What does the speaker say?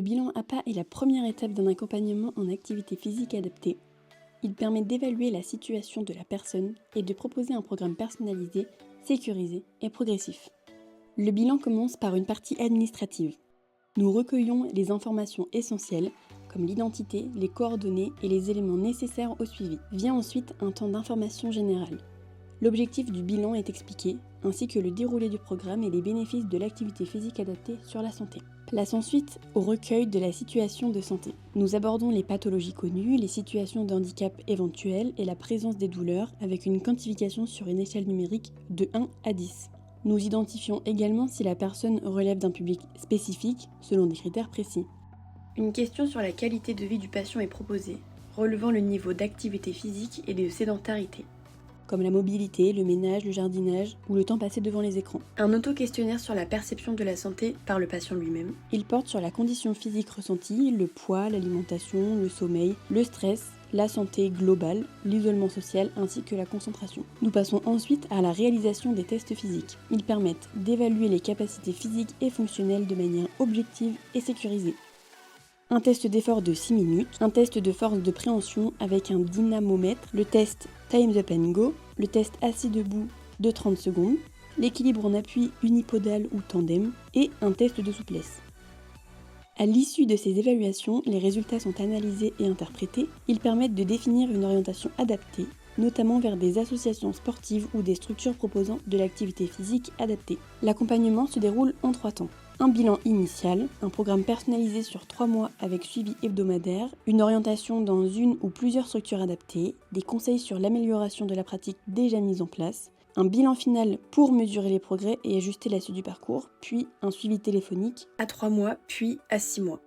bilan APA est la première étape d'un accompagnement en activité physique adaptée. Il permet d'évaluer la situation de la personne et de proposer un programme personnalisé, sécurisé et progressif. Le bilan commence par une partie administrative. Nous recueillons les informations essentielles, comme l'identité, les coordonnées et les éléments nécessaires au suivi. Vient ensuite un temps d'information générale. L'objectif du bilan est expliqué, ainsi que le déroulé du programme et les bénéfices de l'activité physique adaptée sur la santé. Place ensuite au recueil de la situation de santé. Nous abordons les pathologies connues, les situations de handicap éventuelles et la présence des douleurs avec une quantification sur une échelle numérique de 1 à 10. Nous identifions également si la personne relève d'un public spécifique selon des critères précis. Une question sur la qualité de vie du patient est proposée, relevant le niveau d'activité physique et de sédentarité, comme la mobilité, le ménage, le jardinage ou le temps passé devant les écrans. Un auto-questionnaire sur la perception de la santé par le patient lui-même. Il porte sur la condition physique ressentie, le poids, l'alimentation, le sommeil, le stress, la santé globale, l'isolement social ainsi que la concentration. Nous passons ensuite à la réalisation des tests physiques. Ils permettent d'évaluer les capacités physiques et fonctionnelles de manière objective et sécurisée. Un test d'effort de 6 minutes, un test de force de préhension avec un dynamomètre, le test Times Up and Go, le test assis debout de 30 secondes, l'équilibre en appui unipodal ou tandem et un test de souplesse. À l'issue de ces évaluations, les résultats sont analysés et interprétés. Ils permettent de définir une orientation adaptée, notamment vers des associations sportives ou des structures proposant de l'activité physique adaptée. L'accompagnement se déroule en 3 temps. Un bilan initial, un programme personnalisé sur 3 mois avec suivi hebdomadaire, une orientation dans une ou plusieurs structures adaptées, des conseils sur l'amélioration de la pratique déjà mise en place, un bilan final pour mesurer les progrès et ajuster la suite du parcours, puis un suivi téléphonique à 3 mois, puis à 6 mois.